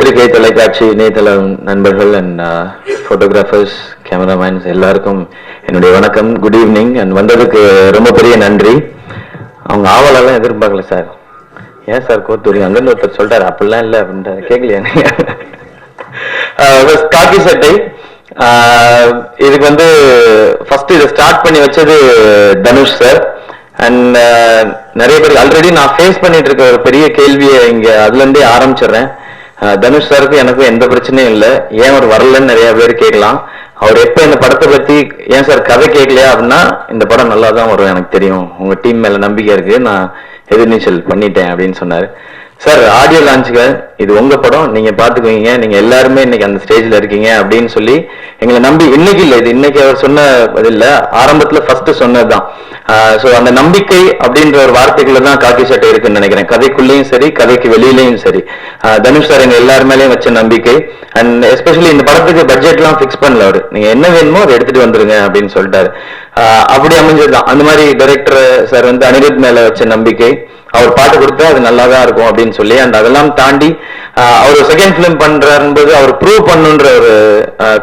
பத்திரிகை தொலைக்காட்சி இணையதள நண்பர்கள் அண்ட் போட்டோகிராஃபர்ஸ் கேமராமேன்ஸ் எல்லாருக்கும் என்னுடைய வணக்கம். Good evening. அண்ட் வந்ததுக்கு ரொம்ப பெரிய நன்றி. அவங்க ஆவலெல்லாம் எதிர்பார்க்கல சார். ஏன் சார் கோத்தூரி அங்கிருந்து ஒருத்தர் சொல்றாரு அப்படிலாம் இல்லை அப்படின்ற கேட்கலையா நீங்க? காக்கி சட்டை இதுக்கு வந்து ஃபர்ஸ்ட் இதை ஸ்டார்ட் பண்ணி வச்சது தனுஷ் சார். அண்ட் நிறைய பேர் ஆல்ரெடி நான் ஃபேஸ் பண்ணிட்டு இருக்க ஒரு பெரிய கேள்வியை இங்க அதுல இருந்தே ஆரம்பிச்சிடுறேன். தனுஷ் சாருக்கு எனக்கும் எந்த பிரச்சனையும் இல்லை. ஏன் அவர் வரலன்னு நிறைய பேர் கேட்கலாம். அவர் எப்ப இந்த படத்தை பத்தி ஏன் சார் கதை கேட்கலையா அப்படின்னா, இந்த படம் நல்லா தான் வரும், எனக்கு தெரியும், உங்க டீம் மேல நம்பிக்கை இருக்கு, நான் எதிர்நீச்சல் பண்ணிட்டேன் அப்படின்னு சொன்னாரு. சார் ஆடியோ லான்ச்சுக்கு இது உங்க படம், நீங்க பாத்துக்குவீங்க, நீங்க எல்லாருமே இன்னைக்கு அந்த ஸ்டேஜ்ல இருக்கீங்க அப்படின்னு சொல்லி எங்களை நம்பி, இன்னைக்கு இல்லை, இது இன்னைக்கு அவர் சொன்ன இல்ல, ஆரம்பத்துல ஃபர்ஸ்ட் சொன்னதுதான். சோ அந்த நம்பிக்கை அப்படின்ற ஒரு வார்த்தைக்குள்ள தான் காக்கி சட்டை இருக்குன்னு நினைக்கிறேன். கதைக்குள்ளேயும் சரி, கதைக்கு வெளியிலையும் சரி, தனுஷ் சார் எங்க எல்லாருமேலையும் வச்ச நம்பிக்கை. அண்ட் எஸ்பெஷலி இந்த படத்துக்கு பட்ஜெட் எல்லாம் பிக்ஸ் பண்ணல அவரு, நீங்க என்ன வேணுமோ அதை எடுத்துட்டு வந்துருங்க அப்படின்னு சொல்லிட்டாரு. அப்படி அமைஞ்சதுதான். அந்த மாதிரி டைரக்டர் சார் வந்து அனிருத் மேல வச்ச நம்பிக்கை, அவர் பாட்டு கொடுத்தா அது நல்லாதான் இருக்கும் அப்படின்னு சொல்லி, அண்ட் அதெல்லாம் தாண்டி அவர் செகண்ட் பிலிம் பண்றாருன்றது அவர் ப்ரூவ் பண்ணுன்ற ஒரு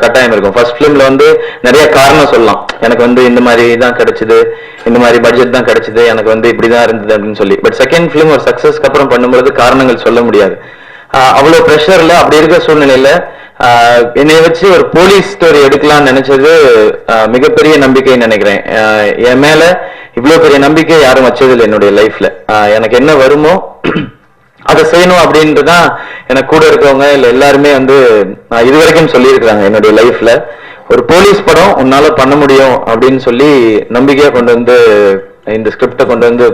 கட்டாயம் இருக்கும். ஃபர்ஸ்ட் பிலிம்ல வந்து நிறைய காரணம் சொல்லலாம், எனக்கு வந்து இந்த மாதிரி தான் கிடைச்சது, இந்த மாதிரி பட்ஜெட் தான் கிடைச்சது, எனக்கு வந்து இப்படிதான் இருந்தது அப்படின்னு சொல்லி. பட் செகண்ட் பிலிம் ஒரு சக்சஸ்க்கு அப்புறம் பண்ணும்போது காரணங்கள் சொல்ல முடியாது. அவ்வளவு ப்ரெஷர்ல அப்படி இருக்க சூழ்நிலையில என்னை வச்சு ஒரு போலீஸ் ஸ்டோரி எடுக்கலாம்னு நினைச்சது மிகப்பெரிய நம்பிக்கைன்னு நினைக்கிறேன். என் மேல இவ்வளவு பெரிய நம்பிக்கை யாரும் வச்சதில்லை என்னுடைய லைஃப்ல. எனக்கு என்ன வருமோ அதை செய்யணும் அப்படின்றதான் எனக்கு கூட இருக்கவங்க இல்ல எல்லாருமே வந்து இது வரைக்கும் சொல்லியிருக்கிறாங்க. என்னுடைய லைஃப்ல ஒரு போலீஸ் படம் உன்னால பண்ண முடியும் அப்படின்னு சொல்லி நம்பிக்கையா கொண்டு வந்து இந்த ஸ்கிரிப்டை கொண்டு வந்து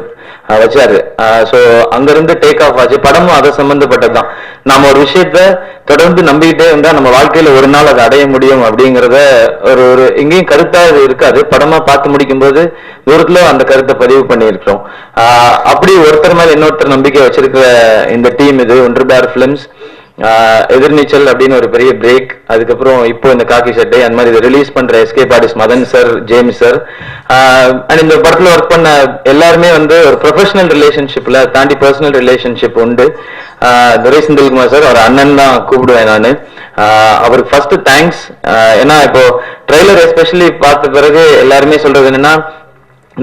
வச்சாரு. சோ அங்கிருந்து டேக் ஆஃப் ஆச்சு. படமும் அதை சம்பந்தப்பட்டதுதான். நாம ஒரு விஷயத்த தொடர்ந்து நம்பிக்கிட்டே இருந்தா நம்ம வாழ்க்கையில ஒரு நாள் அதை அடைய முடியும் அப்படிங்கிறத ஒரு எங்கேயும் கருத்தா இருக்காது, படமா பார்த்து முடிக்கும் போது தூரத்துல அந்த கருத்தை பதிவு பண்ணி இருக்கிறோம். அப்படி ஒருத்தர் மேல இன்னொருத்தர் நம்பிக்கை வச்சிருக்கிற இந்த டீம் இது ஒன்று பார் பிலிம்ஸ். எதிர்நீச்சல் அப்படின்னு ஒரு பெரிய பிரேக், அதுக்கப்புறம் இப்போ இந்த காக்கி சட்டை, அந்த மாதிரி இதை ரிலீஸ் பண்ற escape artist Madhan sir, James sir, and இந்த படத்துல ஒர்க் பண்ண எல்லாருமே வந்து ஒரு ப்ரொஃபஷனல் ரிலேஷன்ஷிப்ல தாண்டி பர்சனல் ரிலேஷன்ஷிப் உண்டு. துரை செந்தில்குமார் சார், அவர் அண்ணன் தான் கூப்பிடுவேன் நான். அவருக்கு ஃபர்ஸ்ட் தேங்க்ஸ். ஏன்னா இப்போ ட்ரெய்லர் எஸ்பெஷலி பார்த்த பிறகு எல்லாருமே சொல்றது என்னன்னா,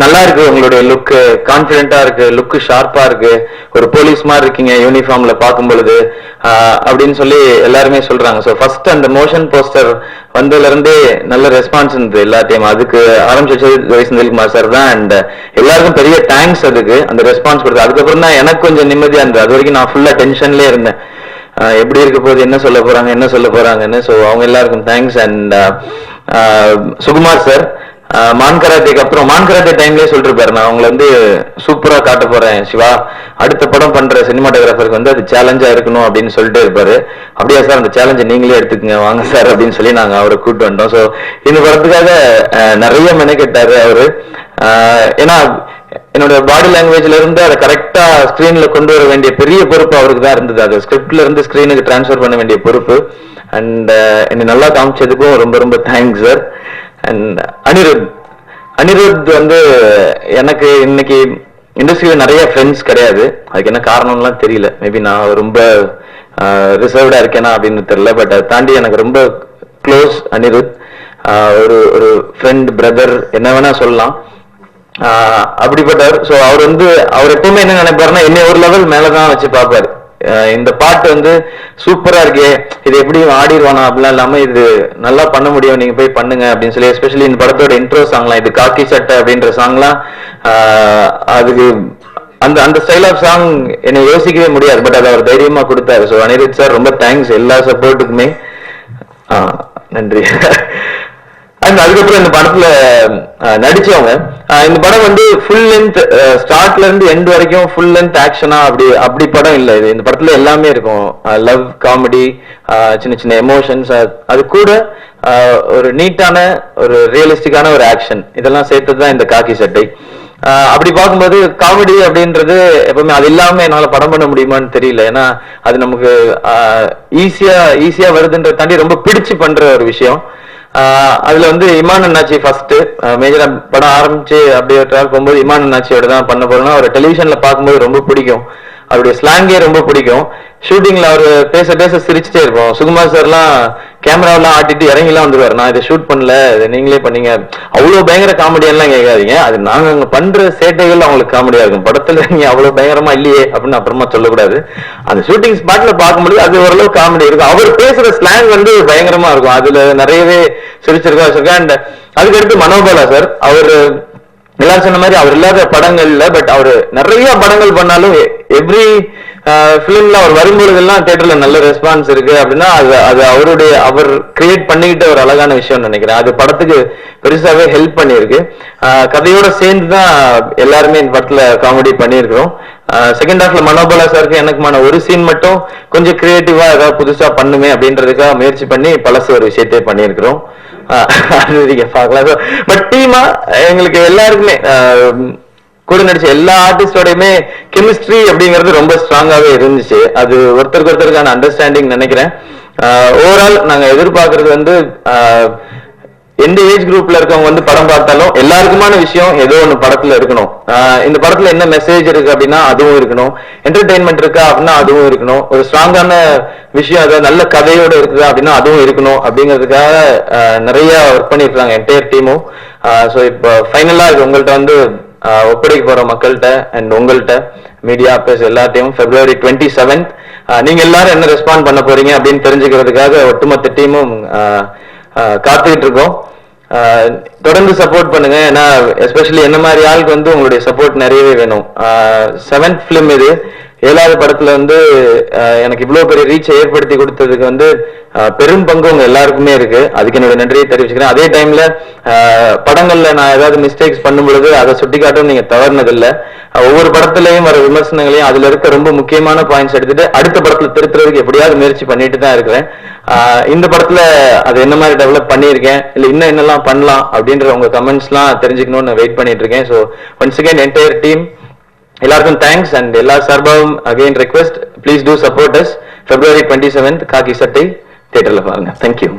நல்லா இருக்கு உங்களுடைய லுக்கு, கான்பிடென்டா இருக்கு, லுக்கு ஷார்ப்பா இருக்கு, ஒரு போலீஸ் மாதிரி இருக்கீங்க யூனிஃபார்ம்ல பார்க்கும் பொழுது அப்படின்னு சொல்லி எல்லாருமே சொல்றாங்க. ஸோ ஃபர்ஸ்ட் அந்த மோஷன் போஸ்டர் வந்ததுல இருந்தே நல்ல ரெஸ்பான்ஸ் இருந்தது எல்லாத்தையும். அதுக்கு ஆரம்பிச்சு துரை செந்தில்குமார் சார் தான். அண்ட் எல்லாருக்கும் பெரிய தேங்க்ஸ் அதுக்கு, அந்த ரெஸ்பான்ஸ் கொடுத்து. அதுக்கப்புறம் தான் எனக்கு கொஞ்சம் நிம்மதியா இருந்தது. அது வரைக்கும் நான் ஃபுல்லா டென்ஷன்லேயே இருந்தேன், எப்படி இருக்க போகுது, என்ன சொல்ல போறாங்கன்னு. ஸோ அவங்க எல்லாருக்கும் தேங்க்ஸ். அண்ட் சுகுமார் சார், மான்கராத்தேக்கு அப்புறம் மான்கராத்தே டைம்லயே சொல்லிருப்பாரு, நான் அவங்களை வந்து சூப்பரா காட்ட போறேன் சிவா, அடுத்த படம் பண்ற சினிமாட்டோகிராஃபருக்கு வந்து அது சேலஞ்சா இருக்கணும் அப்படின்னு சொல்லிட்டு இருப்பாரு. அப்படியா சார், அந்த சேலஞ்சை நீங்களே எடுத்துக்கங்க வாங்க சார் அப்படின்னு சொல்லி நாங்க அவரை கூப்பிட்டு வந்தோம். ஸோ இந்த படத்துக்காக நிறைய மெனக்கெட்டாரு அவரு. ஏன்னா என்னோட பாடி லாங்குவேஜ்ல இருந்து அதை கரெக்டா ஸ்கிரீன்ல கொண்டு வர வேண்டிய பெரிய பொறுப்பு அவருக்கு தான் இருந்தது. அது ஸ்கிரிப்ட்ல இருந்து ஸ்கிரீனுக்கு டிரான்ஸ்ஃபர் பண்ண வேண்டிய பொறுப்பு. அண்ட் என்னை நல்லா காமிச்சதுக்கும் ரொம்ப ரொம்ப தேங்க்ஸ் சார். அண்ட் அனிருத் வந்து எனக்கு இன்னைக்கு இண்டஸ்ட்ரியில நிறைய ஃப்ரெண்ட்ஸ் கிடையாது. அதுக்கு என்ன காரணம்லாம் தெரியல. மேபி நான் ரொம்ப ரிசர்வ்டா இருக்கேனா அப்படின்னு தெரியல. பட் அதை தாண்டி எனக்கு ரொம்ப க்ளோஸ் அனிருத். ஒரு ஃப்ரெண்ட், பிரதர், என்ன வேணா சொல்லலாம். அப்படிப்பட்டவர். ஸோ அவர் எப்பவுமே என்ன நினைப்பாருன்னா, என்னை ஒரு லெவல் மேலதான் வச்சு பார்ப்பாரு. இந்த பாட்டு வந்து சூப்பரா இருக்கே, இது எப்படி ஆடிடுவானா அப்படிலாம் இல்லாம, இது நல்லா பண்ண முடியும், நீங்க போய் பண்ணுங்க அப்படின்னு சொல்லி. எஸ்பெஷலி இந்த படத்தோட இன்ட்ரோ சாங்லாம், இது காக்கி சட்டை அப்படின்ற சாங்லாம், அதுக்கு அந்த ஸ்டைல் ஆஃப் சாங் என்னை யோசிக்கவே முடியாது. பட் அதை அவர் தைரியமா கொடுத்தாரு. ஸோ அனிருத் சார் ரொம்ப தேங்க்ஸ் எல்லா சப்போர்ட்டுக்குமே. நன்றி. அண்ட் அதுக்கப்புறம் இந்த படத்துல நடிச்சவங்க, இந்த படம் வந்து ஃபுல் லென்த், ஸ்டார்ட்ல இருந்து எண்ட் வரைக்கும் ஃபுல் லென்த் ஆக்ஷனா அப்படி படம் இல்லை இது. இந்த படத்துல எல்லாமே இருக்கும், லவ், காமெடி, சின்ன சின்ன எமோஷன்ஸ், அது கூட ஒரு நீட்டான ஒரு ரியலிஸ்டிக்கான ஒரு ஆக்ஷன், இதெல்லாம் சேர்த்ததுதான் இந்த காக்கி சட்டை. அப்படி பார்க்கும்போது காமெடி அப்படின்றது எப்பவுமே அது இல்லாம என்னால படம் பண்ண முடியுமான்னு தெரியல. ஏன்னா அது நமக்கு ஈஸியா வருதுன்ற தாண்டி ரொம்ப பிடிச்சு பண்ற ஒரு விஷயம். அதுல வந்து இமான் அண்ணாச்சி ஃபர்ஸ்ட் மேஜரா படம் ஆரம்பிச்சு அப்படியே ட்ராவல் போகும்போது இமான் அண்ணாச்சியோட தான் பண்ண போறோம்னா, ஒரு டெலிவிஷன்ல பார்க்கும்போது ரொம்ப பிடிக்கும். அவருடைய ஸ்லாங்கே ரொம்ப பிடிக்கும். ஷூட்டிங்ல அவர் பேச பேச சிரிச்சுட்டே இருப்போம். சுகுமார் சார்லாம் கேமராவெல்லாம் ஆட்டிட்டு இறங்கிலாம் வந்துருவாரு, நான் இதை ஷூட் பண்ணல, இதை நீங்களே பண்ணீங்க. அவ்வளவு பயங்கர காமெடியெல்லாம் கேட்காதீங்க, அது நாங்க அங்க பண்ற சேட்டைகள் அவங்களுக்கு காமெடியா இருக்கும். படத்துல நீங்க அவ்வளவு பயங்கரமா இல்லையே அப்படின்னு அப்புறமா சொல்லக்கூடாது. அந்த ஷூட்டிங் ஸ்பாட்ல பார்க்கும்போது அது ஓரளவு காமெடி இருக்கும். அவர் பேசுற ஸ்லாங் வந்து பயங்கரமா இருக்கும். அதுல நிறையவே சிரிச்சிருக்கோம். அண்ட் அதுக்கடுத்து மனோபாலா சார், அவர் எல்லாரும் சொன்ன மாதிரி அவர் இல்லாத படங்கள்ல, பட் அவர் நிறைய படங்கள் பண்ணாலும் எவ்ரி பிலிம்ல அவர் வரும்பொழுதெல்லாம் தியேட்டர்ல நல்ல ரெஸ்பான்ஸ் இருக்கு அப்படின்னா அது அவர் கிரியேட் பண்ணிக்கிட்ட ஒரு அழகான விஷயம் நினைக்கிறேன். அது படத்துக்கு பெருசாவே ஹெல்ப் பண்ணியிருக்கு. கதையோட சேர்ந்து தான் எல்லாருமே இந்த படத்துல காமெடி பண்ணியிருக்கிறோம். செகண்ட் ஹாஃப்ல மனோபாலா சாருக்கு எனக்குமான ஒரு சீன் மட்டும் கொஞ்சம் கிரியேட்டிவா ஏதாவது புதுசா பண்ணுமே அப்படின்றதுக்காக முயற்சி பண்ணி பழசு ஒரு விஷயத்தையே பண்ணியிருக்கிறோம். நீங்க பார்க்கலாம். பட் டீமா எங்களுக்கு எல்லாருக்குமே கூட நடிச்ச எல்லா ஆர்டிஸ்டோடையுமே கெமிஸ்ட்ரி அப்படிங்கிறது ரொம்ப ஸ்ட்ராங்காவே இருந்துச்சு. அது ஒருத்தருக்கு ஒருத்தருக்கான அண்டர்ஸ்டாண்டிங் நினைக்கிறேன். ஓவரால் நாங்க எதிர்பார்க்கறது வந்து எந்த ஏஜ் குரூப்ல இருக்கவங்க வந்து படம் பார்த்தாலும் எல்லாருக்குமான விஷயம் ஏதோ ஒண்ணு படத்துல இருக்கணும். இந்த படத்துல என்ன மெசேஜ் இருக்கு அப்படின்னா அதுவும் இருக்கணும், என்டர்டெயின்மெண்ட் இருக்கா அப்படின்னா அதுவும் இருக்கணும், ஒரு ஸ்ட்ராங்கான விஷயம் அதாவது நல்ல கதையோட இருக்குதா அப்படின்னா அதுவும் இருக்கணும். அப்படிங்கிறதுக்காக நிறைய ஒர்க் பண்ணிருக்காங்க என்டையர் டீமும். ஸோ இப்போ ஃபைனலா இது உங்கள்கிட்ட வந்து ஒப்படைக்க போற மக்கள்கிட்ட அண்ட் உங்கள்கிட்ட மீடியா பேச எல்லாத்தையும் February 27 நீங்க எல்லாரும் என்ன ரெஸ்பாண்ட் பண்ண போறீங்க அப்படின்னு தெரிஞ்சுக்கிறதுக்காக ஒட்டுமொத்த டீமும் காத்துக்கிட்டு இருக்கோம். தொடர்ந்து சப்போர்ட் பண்ணுங்க. ஏன்னா எஸ்பெஷலி என்ன மாதிரி ஆளுக்கு வந்து உங்களுடைய சப்போர்ட் நிறையவே வேணும். 7th ஃபிலிம் இது, 7வது படத்துல வந்து எனக்கு இவ்வளவு பெரிய ரீச் ஏற்படுத்தி கொடுத்ததுக்கு வந்து பெரும் பங்கு உங்க எல்லாருக்குமே இருக்கு. அதுக்கு என்னோட நன்றியை தெரிவிச்சுக்கிறேன். அதே டைம்ல படங்கள்ல நான் ஏதாவது மிஸ்டேக்ஸ் பண்ணும் பொழுது அதை சுட்டிக்காட்டும் நீங்க தவறுனதில்லை. ஒவ்வொரு படத்துலயும் வர விமர்சனங்களையும் அதுல இருக்க ரொம்ப முக்கியமான பாயிண்ட்ஸ் எடுத்துட்டு அடுத்த படத்துல திருத்துறதுக்கு எப்படியாவது முயற்சி பண்ணிட்டு தான் இருக்கிறேன். இந்த படத்துல அது என்ன மாதிரி டெவலப் பண்ணியிருக்கேன், இல்ல இன்னும் என்னெல்லாம் பண்ணலாம் அப்படின்ற உங்க கமெண்ட்ஸ் எல்லாம் தெரிஞ்சுக்கணும்னு வெயிட் பண்ணிட்டு இருக்கேன். So once again entire team எல்லாருக்கும் தேங்க்ஸ். அண்ட் எல்லா சார்பாகவும் again request, please do support us. February 27 காக்கி சட்டை தியேட்டர்ல பாருங்க. தேங்க்யூ.